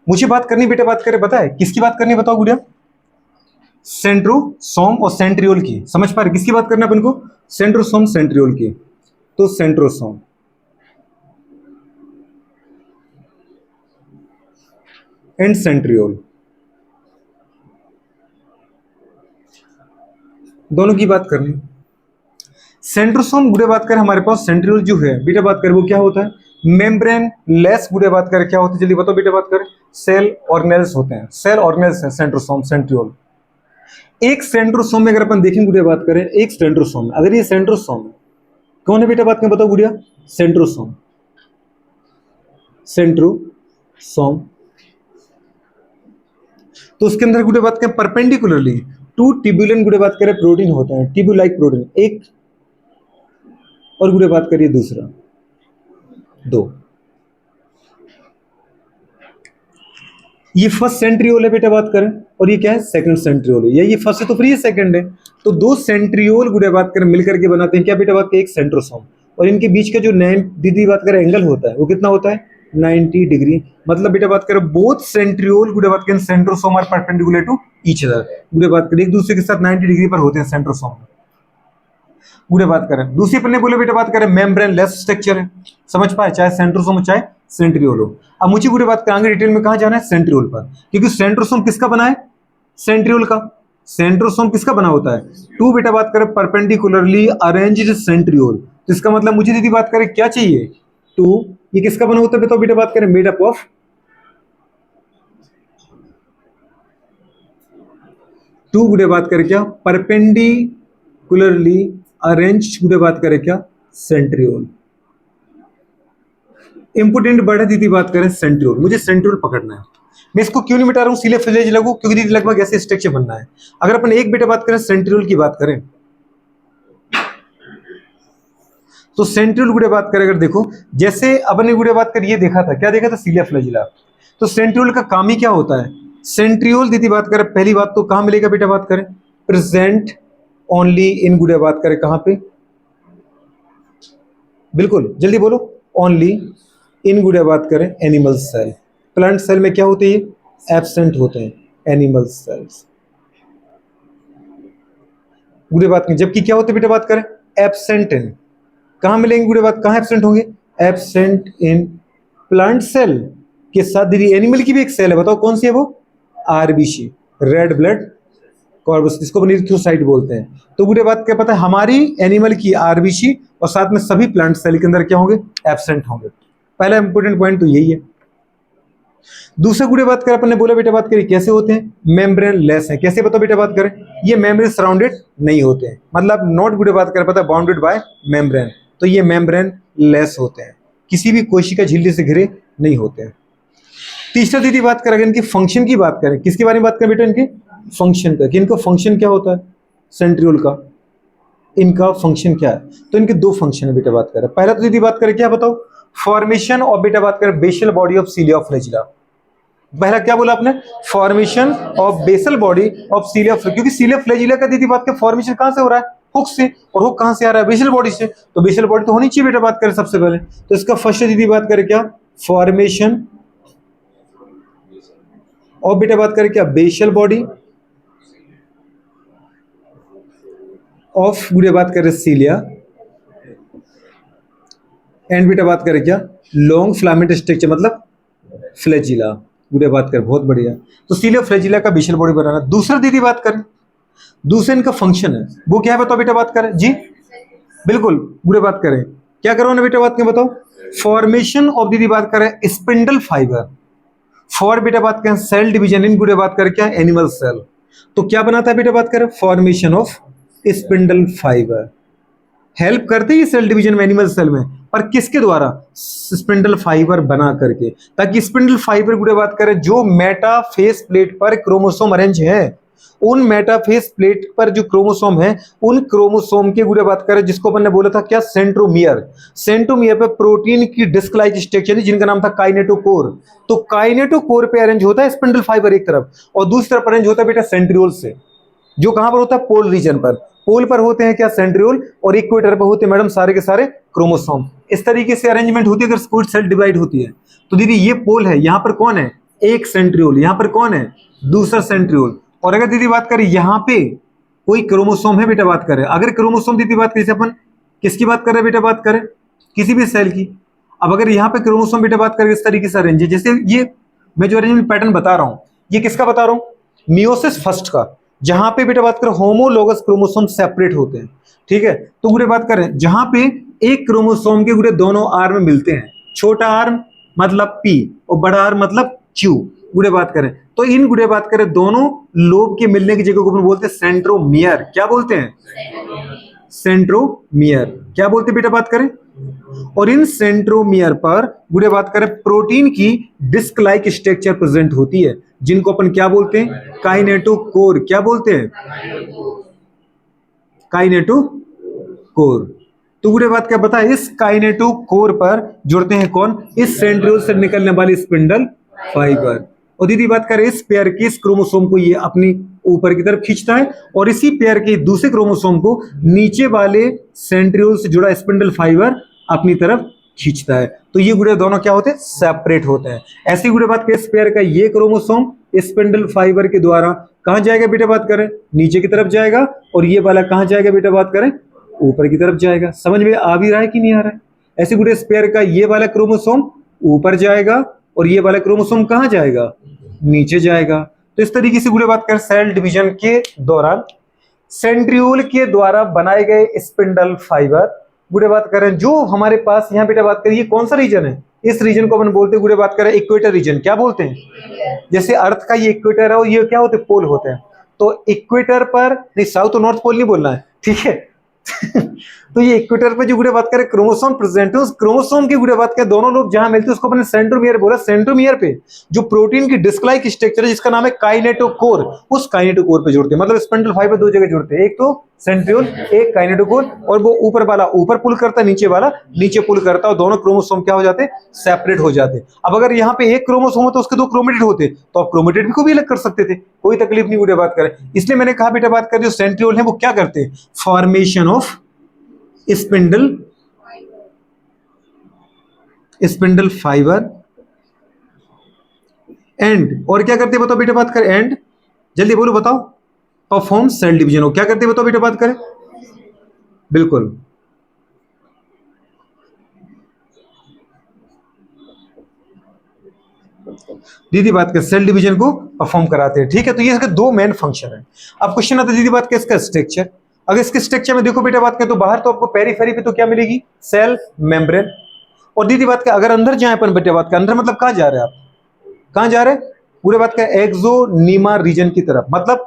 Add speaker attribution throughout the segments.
Speaker 1: मुझे बात करनी बेटा, बात करें पता है किसकी बात करनी, बताओ गुड़िया? सेंट्रोसोम और सेंट्रियोल की। समझ पा रहे किसकी बात करना अपन को? सेंट्रोसोम सेंट्रियोल की। तो सेंट्रोसोम एंड सेंट्रियोल दोनों की बात करनी। सेंट्रोसोम गुड़े बात करें हमारे पास, सेंट्रियोल जो है बेटा बात करें वो क्या होता है? मेम्ब्रेन लेस गुड़े बात करें क्या होता है? जल्दी बताओ बेटा बात करें। सेल ऑर्गेनेल्स होते हैं, सेल ऑर्गेनेल्स है सेंट्रोसोम सेंट्रियोल। एक सेंट्रोसोम में अगर अपन देखें गुड़िया बात करें, एक सेंट्रोसोम में अगर ये सेंट्रोसोम कौन है बेटा बात करें बताओ गुड़िया? Centrosome, centrosome. तो उसके अंदर गुड़े बात करें परपेंडिकुलरली टू ट्यूबुलिन गुड़े बात करें प्रोटीन होते हैं, ट्यूबुल लाइक प्रोटीन एक, और गुड़े बात करिए दूसरा दो। ये फर्स्ट सेंट्रियोल है बेटा बात करें, और ये क्या है? सेकंड सेंट्रियोल है। ये फर्स्ट है तो फिर ये सेकंड है। तो दो सेंट्रियोल गुड़े बात करें मिलकर के बनाते हैं क्या बेटा बात करें? एक सेंट्रोसोम। और इनके बीच का जो दीदी बात करें एंगल होता है वो कितना होता है? 90 डिग्री। मतलब बेटा बात करें बोथ सेंट्रियोल गुड़े बात करें centrosome are perpendicular to each other. गुड़े बात करें एक दूसरे के साथ 90 डिग्री पर होते हैं सेंट्रोसोम। गुड़े बात करें दूसरी अपन ने बोले बेटा बात करें मेम्ब्रेन लेस स्ट्रक्चर है। समझ पाए, चाहे सेंट्रोसोम चाहे सेंट्रियोल हो। अब मुझे गुड़े बात करेंगे डिटेल में कहां जाना है? सेंट्रियोल पर, क्योंकि सेंट्रोसोम किसका बना है? सेंट्रियोल का। सेंट्रोसोम किसका बना होता है? टू बेटा बात करें परपेंडिकुलरली अरेंज्ड सेंट्रियोल। तो इसका मतलब मुझे दीदी बात करें क्या चाहिए? टू। ये किसका बना होता है बताओ बेटा बात करें? मेड अप ऑफ टू गुड़े बात करें क्या? परपेंडिकुलरली अरेंज गुड़े बात करें क्या? सेंट्रियोल। इंपोर्टेंट वर्ड है दीदी बात करें सेंट्रियोल। मुझे सेंट्रियोल पकड़ना है। मैं इसको क्यों नहीं मिटा रहा हूं सीले फ्लेज लगू? क्योंकि दीदी लगभग ऐसे स्ट्रक्चर बनना है। अगर अपन एक बेटा बात करें सेंट्रियोल की बात करें तो सेंट्रियोल गुड़े बात करें अगर देखो, जैसे अपन ने गुड़े बात कर ये देखा था, क्या देखा था? सीलिया फ्लैजिला। तो सेंट्रियोल का काम ही क्या होता है? सेंट्रियोल दीदी बात करें पहली बात तो कहां मिलेगा बेटा बात करें? प्रेजेंट ओनली इन गुड़े बात करें कहां पे? बिल्कुल जल्दी बोलो। ओनली इन गुड़े बात करें एनिमल सेल। प्लांट सेल में क्या होते हैं? एब्सेंट होते हैं एनिमल सेल्स गुड़े बात करें। जबकि क्या होते हैं बेटा बात करें? Absent in. कहां मिलेंगे गुड़े बात? कहां एब्सेंट होंगे? एब्सेंट इन प्लांट सेल के साथ दीदी एनिमल की भी एक सेल है, बताओ कौन सी है वो? आरबीसी, रेड ब्लड कॉर्पस, जिसको अपन इरिथ्रोसाइट बोलते हैं। तो गुड़े बात क्या पता है? हमारी एनिमल की आरबीसी और साथ में सभी प्लांट सेल के अंदर क्या होंगे? एब्सेंट होंगे। पहला इंपोर्टेंट पॉइंट तो यही है। दूसरा गुड़े बात करें अपन ने बोला बेटा बात करें कैसे होते हैं? मेम्ब्रेन लेस है। कैसे बताओ बेटा बात करें? ये मेम्ब्रेन सराउंडेड नहीं होते हैं, मतलब नॉट गुड़े बात करें पता है बाउंडेड बाय मेम्ब्रेन। तो ये मेम्ब्रेन लेस होते हैं, किसी भी कोशिका झिल्ली से घिरे नहीं होते हैं। तीसरा दीदी बात करें इनकी फंक्शन की बात करें, किसके बारे में बात करें बेटा? इनके फंक्शन का, कि इनका फंक्शन क्या होता है सेंट्रियोल का? इनका फंक्शन क्या है? तो इनके दो फंक्शन है बेटा बात करें। पहला तो दीदी बात करें क्या बताओ? फॉर्मेशन और बेटा बात करें basal body of cilia flagella. पहला क्या बोला आपने? Formation of basal body of cilia, क्योंकि सीलिया फ्लैजिला का दीदी बात करें फॉर्मेशन कहां से हो रहा है? हुक से, और हुक कहां से आ रहा है? बेसल बॉडी से। तो बेसल बॉडी तो होनी चाहिए बेटा बात करें सबसे पहले। तो इसका फर्स्ट दीदी बात करें क्या? फॉर्मेशन और बेटा बात करें क्या? बेसल बॉडी ऑफ गुड़े बात करें सीलिया, एंड बेटा बात करें क्या? लॉन्ग फिलामेंट स्ट्रक्चर मतलब फ्लैजिला गुड़े बात करें। बहुत बढ़िया। तो सीलिया फ्लैजिला का बेसल बॉडी बनाना। दूसरा दीदी बात करें, दूसरा इनका फंक्शन है वो क्या है बताओ बेटा बात करें? जी बिल्कुल गुड़े बात करें क्या करो ना बेटा बात करें बताओ? फॉर्मेशन ऑफ दीदी बात करें स्पिंडल फाइबर फॉर बेटा बात करें सेल डिवीजन इन गुड़े बात करें क्या? Animal cell. तो क्या बनाता है बेटा बात करें? Formation of spindle fibre. Help करते ही सेल डिवीजन में एनिमल सेल में, पर किसके द्वारा? स्पिंडल फाइबर बना करके, ताकि स्पिंडल फाइबर गुड़े बात करें जो मेटाफेस प्लेट पर क्रोमोसोम अरेंज है, उन मेटाफेस प्लेट पर जो क्रोमोसोम है उन क्रोमोसोम के गुड़े बात करें जिसको अपन ने बोला था क्या? सेंट्रोमियर। सेंट्रोमियर पे प्रोटीन की डिस्क लाइक स्ट्रक्चर जिनका नाम था काइनेटोकोर। तो काइनेटोकोर पे अरेंज होता है स्पिंडल फाइबर एक तरफ, और दूसरी तरफ अरेंज होता है बेटा सेंट्रियोल से, जो कहां पर होता है? पोल रीजन पर। पोल पर होते हैं क्या? सेंट्रियोल, और इक्वेटर पर होते हैं मैडम सारे के सारे क्रोमोसोम। इस तरीके से अरेंजमेंट होती है अगर कोई सेल डिवाइड होती है। तो दीदी ये पोल है, यहां पर कौन है? एक सेंट्रियोल, यहां पर कौन है, दूसरा सेंट्रियोल। और अगर दीदी बात करें यहां पे कोई क्रोमोसोम है बेटा, बात करें अगर क्रोमोसोम दीदी बात करें, अपन किसकी बात कर रहे हैं बेटा, बात करें किसी भी सेल की। अब अगर यहाँ पे क्रोमोसोम बेटा बात करें इस तरीके से अरेंज है, जैसे ये मैं जो अरेंजमेंट पैटर्न बता रहा हूं, ये किसका बता रहा हूं, मियोसिस फर्स्ट का, जहां पे बेटा बात करें होमोलोगस क्रोमोसोम सेपरेट होते हैं, ठीक है। तो गुड़े बात करें जहां पे एक क्रोमोसोम के गुड़े दोनों आर्म मिलते हैं, छोटा आर्म मतलब पी और बड़ा आर्म मतलब क्यू, गुड़े बात करें तो इन गुड़े बात करें दोनों लोब के मिलने की जगह को अपन बोलते हैं सेंट्रोमियर। क्या बोलते हैं, सेंट्रोमियर। क्या बोलते हैं बेटा बात करें। और इन सेंट्रोमियर पर गुड़े बात करें प्रोटीन की डिस्क लाइक स्ट्रक्चर प्रेजेंट होती है, जिनको अपन क्या बोलते हैं, काइनेटोकोर। क्या बोलते हैं, काइनेटोकोर। तो गुड़े बात क्या बता, इस काइनेटोकोर पर जुड़ते हैं कौन, इस सेंट्रियोल से निकलने वाली स्पिंडल फाइबर। और दीदी बात करें इस पेयर के इस क्रोमोसोम को ये अपनी ऊपर की तरफ खींचता है और इसी पेयर के दूसरे क्रोमोसोम को नीचे वाले सेंट्रियोल से जुड़ा स्पिंडल फाइबर अपनी तरफ खींचता है। तो ये गुड़े दोनों क्या होते हैं, सेपरेट होते हैं। ऐसी गुड़े बात करें इस पेयर का ये क्रोमोसोम स्पिंडल फाइबर के द्वारा कहां जाएगा बेटा बात करें, नीचे की तरफ जाएगा, और ये वाला कहां जाएगा बेटा बात करें, ऊपर की तरफ जाएगा। समझ में आ भी रहा है कि नहीं आ रहा है। ऐसे गुड़े स्पेयर का ये वाला क्रोमोसोम ऊपर जाएगा और ये वाला क्रोमोसोम कहां जाएगा, नीचे जाएगा। तो इस तरीके से गुड़े बात करें सेल डिवीजन के दौरान सेंट्रियोल के द्वारा बनाए गए स्पिंडल फाइबर, गुड़े बात करें जो हमारे पास यहाँ बेटा बात करें ये कौन सा रीजन है, इस रीजन को अपन बोलते हैं गुड़े बात करें इक्वेटर रीजन। क्या बोलते हैं, जैसे अर्थ का ये इक्वेटर है और ये क्या होते हैं, पोल होते हैं। तो इक्वेटर पर नहीं, साउथ और नॉर्थ पोल नहीं बोलना है, ठीक है। तो ये इक्वेटर पे जो गुड़े बात करें क्रोमोसोम प्रेजेंट है, उस क्रोमोसोम की गुड़े बात करें दोनों लोग जहां मिलते हैं उसको अपने सेंट्रोमियर बोला। सेंट्रोमियर पे जो प्रोटीन की डिस्क लाइक स्ट्रक्चर है जिसका नाम है काइनेटोकोर, उस काइनेटोकोर पे जुड़ते हैं। मतलब स्पिंडल फाइबर दो जगह जुड़ते हैं, एक तो सेंट्रियोल, एक काइनेटोकोर। और वो ऊपर वाला ऊपर पुल करता है, नीचे वाला नीचे पुल करता है, और दोनों क्रोमोसोम क्या हो जाते हैं, सेपरेट हो जाते हैं। अब अगर यहाँ पे एक क्रोमोसोम होता है उसके दो क्रोमेटिड होते तो आप क्रोमेटिड को भी अलग कर सकते थे, कोई तकलीफ नहीं गुड़े बात करें। इसलिए मैंने कहा बेटा बात करें जो सेंट्रियोल है वो क्या करते हैं, formation of spindle fibre and, और क्या करते हैं बताओ बेटा बात करें, एंड जल्दी बोलो बताओ, परफॉर्म सेल डिवीजन। हो क्या करते हैं बताओ बेटा बात करें, बिल्कुल दीदी बात कर सेल डिवीजन को परफॉर्म कराते हैं, ठीक है। तो ये इसके दो मेन फंक्शन है। अब क्वेश्चन आता है दीदी बात कर इसका स्ट्रक्चर। अगर इसके स्ट्रक्चर में देखो बेटा बात करें तो बाहर तो आपको पेरीफेरी पे तो क्या मिलेगी, सेल मेम्ब्रेन। और दीदी बात कर अगर अंदर जाए अपन बेटा बात कर, अंदर मतलब कहां जा रहे हैं आप, कहां जा रहे हैं, पूरे बात कर एक्सोनीमा रीजन की तरफ, मतलब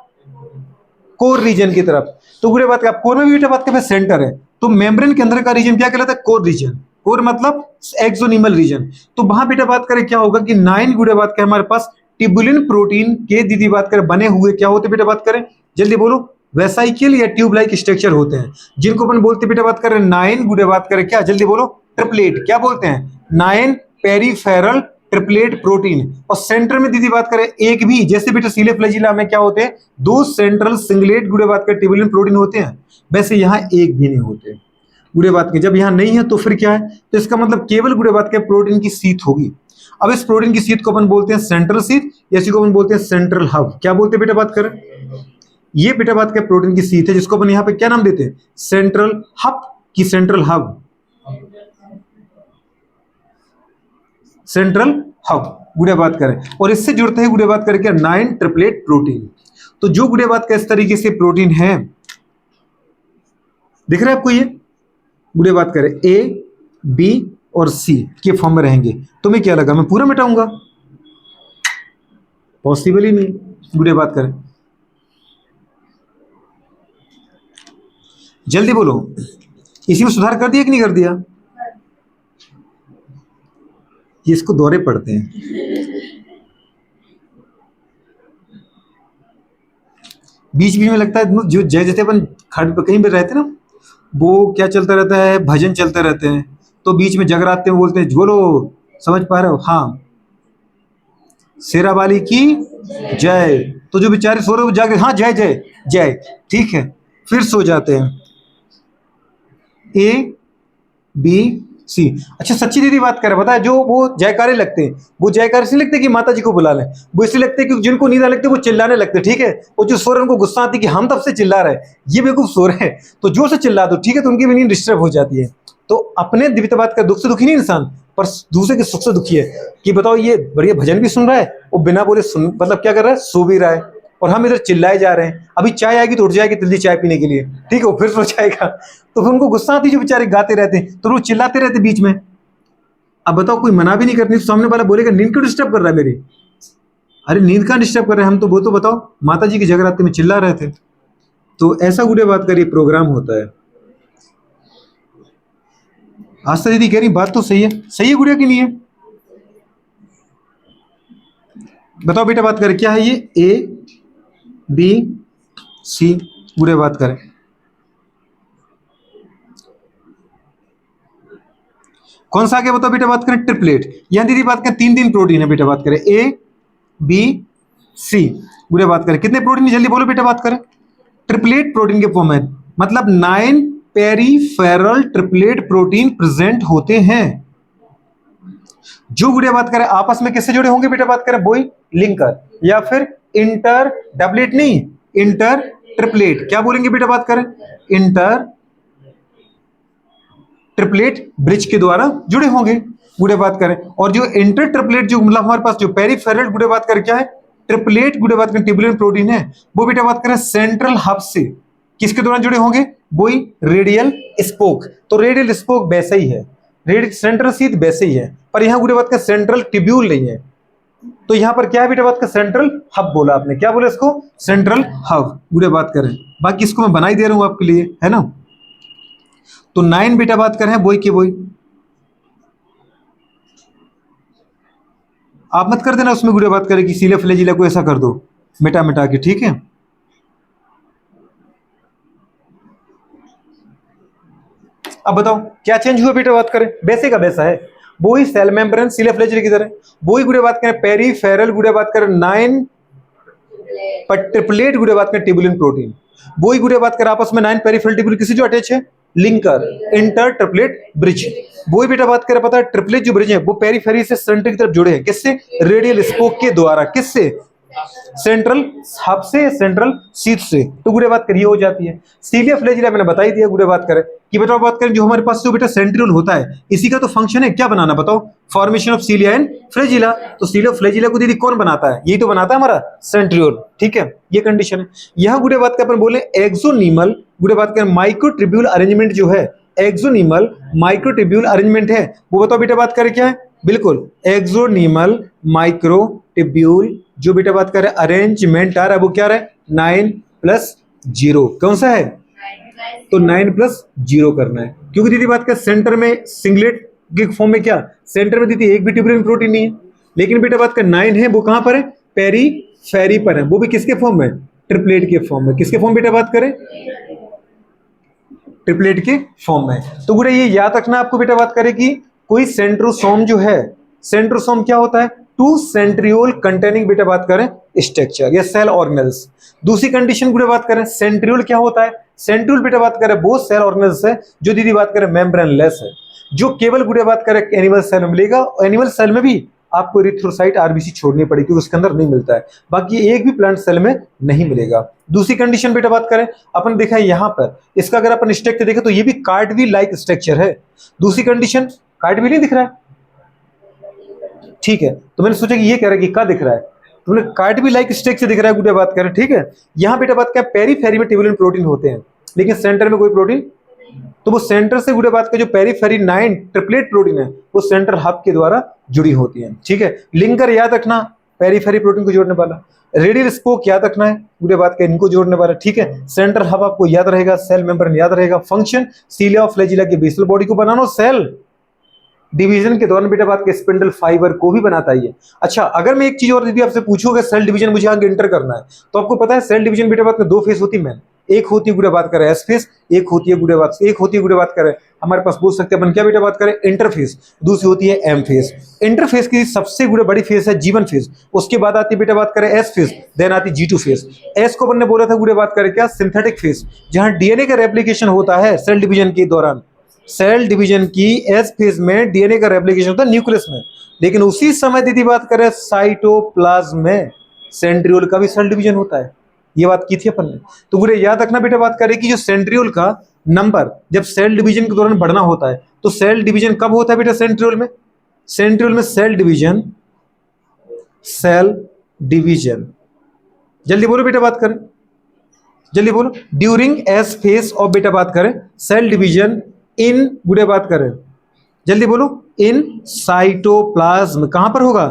Speaker 1: कोर रीजन की तरफ। तो पूरे बात कर कोर में भी बेटा बात कर सेंटर है, तो मेम्ब्रेन के अंदर का रीजन क्या कहलाता है, कोर रीजन। कोर मतलब एक्सोनिमल रीजन। तो वहां बेटा बात करें क्या होगा कि 9 गुड़े बात करें हमारे पास टिबुलिन प्रोटीन के दीदी बात करें बने हुए क्या होते बेटा बात करें, जल्दी बोलो, वेसाइकिल या ट्यूब लाइक स्ट्रक्चर होते हैं, जिनको अपन बोलते बेटा बात करें 9 गुड़े बात करें क्या, जल्दी बोलो, ट्रिपलेट। क्या बोलते हैं, 9 पेरीफेरल ट्रिपलेट प्रोटीन। और सेंटर में दीदी बात करें एक भी, जैसे बेटा सीले फ्लैजिला में क्या होते हैं, दो सेंट्रल सिंगलेट गुड़े बात करें टिबुलिन प्रोटीन होते हैं, वैसे यहां एक भी नहीं होते गुड़े बात के। जब यहां नहीं है तो फिर क्या है, तो इसका मतलब केवल गुड़े बात के प्रोटीन की सीट होगी। अब इस प्रोटीन की सीट को अपन बोलते हैं सेंट्रल सीट, या इसी को अपन बोलते हैं सेंट्रल हब। क्या बोलते हैं बेटा बात करें, ये बेटा बात के प्रोटीन की सीट है जिसको अपन यहां पे क्या नाम देते हैं, सेंट्रल हब की सेंट्रल हब, सेंट्रल हब गुड़े बात करें। और इससे जुड़ते हैं गुड़े बात करें क्या, 9 ट्रिपलेट प्रोटीन। तो जो गुड़े बात का इस तरीके से प्रोटीन है, दिख रहा है आपको, ये गुड़े बात करें ए बी और सी के फॉर्म में रहेंगे। तुम्हें क्या लगा मैं पूरा मिटाऊंगा, पॉसिबल ही नहीं गुड़े बात करें। जल्दी बोलो, इसी में सुधार कर दिया कि नहीं कर दिया, ये इसको दौरे पड़ते हैं। बीच बीच में लगता है जो जैसे अपन खड़ पे कहीं पे रहते ना, वो क्या चलता रहता है, भजन चलते रहते हैं, तो बीच में जगराते हैं, बोलते हैं बोलो, समझ पा रहे हो, हाँ शेरा वाली की जय। तो जो बेचारे सो रहे हो जाके हाँ जय जय जय, ठीक है, फिर सो जाते हैं। A B C. अच्छा सच्ची दीदी बात कर रहे हैं, पता है जो वो जयकारे लगते हैं, वो जयकारे इसलिए लगते हैं कि माता जी को बुला लें, वो इसलिए लगते हैं कि जिनको नींद आने लगती है वो चिल्लाने लगते हैं, ठीक है। वो जो सो रहे हैं उनको गुस्सा आती है कि हम तब से चिल्ला रहे हैं, ये बेवकूफ सो रहे हैं, तो जोर से चिल्ला दो, ठीक है, तो उनकी भी नींद डिस्टर्ब हो जाती है। तो अपने दिव्य बात का दुख से दुखी नहीं इंसान, पर दूसरे के सुख से दुखी है कि बताओ ये बढ़िया भजन भी सुन रहा है, वो बिना बोले सुन मतलब क्या कर रहा है, सो भी रहा है, और हम इधर चिल्लाए जा रहे हैं। अभी चाय आएगी तो उठ जाएगी जल्दी चाय पीने के लिए, ठीक है, वो फिर सो जाएगा। तो फिर उनको गुस्सा आती है, जो बेचारे गाते रहते हैं तो वो चिल्लाते रहते बीच में। अब बताओ कोई मना भी नहीं करनी, सामने वाला बोलेगा नींद क्यों डिस्टर्ब कर रहा है मेरी। अरे नींद कहाँ डिस्टर्ब कर रहे हैं हम, तो वो तो बताओ माता जी की जगराते में चिल्ला रहे थे। तो ऐसा गुड़े बात करिए प्रोग्राम होता है। आस्था दीदी कह रही बात तो सही है गुड़िया की नहीं है। बताओ बेटा बात करें क्या है ये, ए बी सी गुड़े बात करें। कौन सा आगे बताओ बेटा बात करें, ट्रिपलेट। यहां दीदी बात करें तीन प्रोटीन है बेटा, बात करें ए बी सी गुड़े बात करें, कितने प्रोटीन जल्दी बोलो बेटा बात करें। ट्रिपलेट प्रोटीन के फॉर्म में, मतलब 9 पेरीफेरल ट्रिपलेट प्रोटीन प्रेजेंट होते हैं। जो गुड़िया बात करें आपस में किससे जुड़े होंगे बेटा बात करें, बोई लिंकर या फिर इंटर डबलेट नहीं, इंटर ट्रिपलेट। क्या बोलेंगे बेटा बात करें, इंटर ट्रिपलेट ब्रिज के द्वारा जुड़े होंगे गुड़े बात करें। और जो इंटर ट्रिपलेट जो मतलब हमारे पास जो पेरीफेरल गुड़े बात करें क्या है, ट्रिपलेट गुड़े बात करें ट्यूबुलर प्रोटीन है, वो बेटा बात करें सेंट्रल हब से किसके दौरान जुड़े होंगे, वही रेडियल स्पोक। तो रेडियल स्पोक वैसे ही है, रेडियल सेंट्रल सीध वैसे ही है, पर यहां गुड़े बात का सेंट्रल ट्यूब्यूल नहीं है। तो यहां पर क्या है बेटा बात का, सेंट्रल हब बोला आपने, क्या बोला इसको, सेंट्रल हब गुड़े बात करें। बाकी इसको मैं बना ही दे रहा हूं आपके लिए, है ना। तो 9 बेटा बात करें वही की वही, आप मत कर देना उसमें गुड़े बात करें कि सीले फ्लैजिला को ऐसा कर दो मिटा मिटा के, ठीक है। अब बताओ क्या चेंज हुआ बेटा बात करें, वैसे का वैसा है, वही सेल मेम्ब्रेन सीले फ्लैजिला की तरह, वही गुड़े बात करें पेरीफेरल गुड़े बात करें 9 पर ट्रिपलेट गुड़े बात करें ट्यूबुलिन प्रोटीन, वही गुड़े बात करें आपस में 9 पेरीफेरल ट्यूबुलिन किसी जो अटैच है, लिंकर इंटर ट्रिपलेट ब्रिज। वही बेटा बात करें पता है ट्रिपलेट जो ब्रिज है वो पेरीफेरी से सेंटर की तरफ जुड़े हैं, किससे, रेडियल स्पोक के द्वारा, किससे, सेंट्रल हब से, सेंट्रल सीथ से। तो गुड़े बात करिए हो जाती है। सीलिया फ्लैजिला मैंने बता ही दिया गुड़े बात करें कि बेटा बात करें जो हमारे पास जो बेटा सेंट्रियोल होता है इसी का तो फंक्शन है क्या बनाना, बताओ, formation of cilia and flagella. तो सीलिया फ्लैजिला को दीदी कौन बनाता है, यही तो बनाता है हमारा सेंट्रियोल, ठीक है, ये कंडीशन है। यहां गुड़े बात का अपन बोले एक्सोनीमल गुड़े बात करें माइक्रोट्रिब्यूल अरेंजमेंट जो है, एक्सोनीमल माइक्रोट्रिब्यूल अरेंजमेंट है, वो बताओ बेटा बात करें क्या है, बिल्कुल एक्सोनीमल माइक्रोट्रिब्यूल जो बेटा बात करें अरेंजमेंट आ रहा है वो क्या रहा है, 9+0, कौन सा है, तो 9+0 करना है, क्योंकि दीदी बात कर सेंटर में सिंगलेट के फॉर्म में क्या, सेंटर में दीदी एक भी ट्यूबुलिन प्रोटीन नहीं है, लेकिन बेटा बात कर 9 है वो कहां पर है, पेरीफेरी पर है, वो भी किसके फॉर्म में, ट्रिपलेट के फॉर्म में। किसके फॉर्म बेटा बात करें, ट्रिपलेट के फॉर्म में। तो गुड़े ये याद रखना आपको बेटा बात करें कि कोई सेंट्रोसोम जो है, सेंट्रोसोम क्या होता है, टू सेंट्रियोल कंटेनिंग बेटा बात करें स्ट्रक्चर या सेल ऑर्गेनेल्स। दूसरी कंडीशन गुड़े बात करें सेंट्रियोल क्या होता है, सेंट्रियोल बेटा बात करें वो सेल ऑर्गेनेल्स है जो दीदी बात करें मेम्ब्रेनलेस है, जो केवल गुड़े बात करें एनिमल सेल में मिलेगा। एनिमल सेल में भी आपको इरिथ्रोसाइट आरबीसी छोड़नी पड़ेगी क्योंकि उसके अंदर नहीं मिलता है, बाकी एक भी प्लांट सेल में नहीं मिलेगा। दूसरी कंडीशन बेटा बात करें अपन देखा है यहां पर, इसका अगर अपन स्ट्रक्चर देखें तो ये भी कार्डवी लाइक स्ट्रक्चर है। दूसरी कंडीशन कार्डवी नहीं दिख रहा है, ठीक है, तो मैंने सोचा कि ये कह रहा है कि क्या दिख रहा है, तो मैंने कार्डवी लाइक स्ट्रक्चर दिख रहा है गुड़े बात करें, ठीक है। यहां बेटा बात क्या पेरीफेरी में ट्यूबुलिन प्रोटीन होते हैं लेकिन सेंटर में कोई प्रोटीन, तो वो सेंटर से गुड़े बात का जो पेरीफेरी 9 ट्रिपलेट प्रोटीन है वो सेंट्रल हब के द्वारा जुड़ी होती है, ठीक है। लिंकर याद रखना पेरीफेरी प्रोटीन को जोड़ने वाला, रेडियल स्पोक याद रखना है गुड़े बात का इनको जोड़ने वाला, ठीक है। सेंट्रल हब आपको याद रहेगा, सेल मेम्ब्रेन याद रहेगा, फंक्शन सीलिया और फ्लैजिला के बेसल बॉडी को बनाना, सेल डिवीजन के दौरान बेटा बात के स्पिंडल फाइबर को भी बनाता है। अच्छा अगर मैं एक चीज और दीदी आपसे पूछूंगा सेल डिवीजन मुझे आगे इंटर करना है, तो आपको पता है सेल डिवीजन बेटा बात में 2 फेज होती है, एक होती है गुड़े बात करें एस फेज, एक होती है गुड़े बात करें हमारे पास पूछ सकते हैं अपन क्या बेटा बात करें इंटरफेज, दूसरी होती है एम फेज। इंटरफेज की सबसे गुड़े बड़ी फेज है जीवन फेज, उसके बाद आती है बेटा बात करें एस फेज, देन आती G2 फेज। एस को अपन ने बोला था गुड़े बात करें क्या, सिंथेटिक फेज, जहां डीएनए का रेप्लिकेशन होता है सेल डिवीजन के दौरान, सेल डिवीजन की एस फेज में डीएनए का रेप्लिकेशन होता है न्यूक्लियस में, लेकिन उसी समय यदि बात करें साइटोप्लाज्म में सेंट्रियोल का भी सेल डिवीजन होता है। ये बात की थी अपन ने। तो पूरे याद रखना बेटा, बात करें कि जो सेंट्रियोल का नंबर जब सेल डिवीजन के दौरान बढ़ना होता है तो सेल डिवीजन कब होता है बेटा सेंट्रियोल में? सेंट्रियोल में सेल डिवीजन जल्दी बोलो बेटा, बात करें जल्दी बोलो। ड्यूरिंग एस फेज ऑफ बेटा बात करें सेल डिवीजन इन गुड़े बात करें जल्दी बोलो इन साइटोप्लाज्म। कहां पर होगा?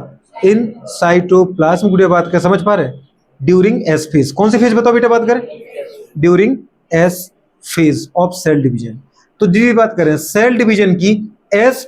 Speaker 1: इन साइटोप्लाज्म गुड़े बात कर समझ पा रहे? ड्यूरिंग एस फेज, कौन से फेज बताओ बेटा, बात करें during S phase of cell division. तो जी बात करें सेल डिवीजन की एस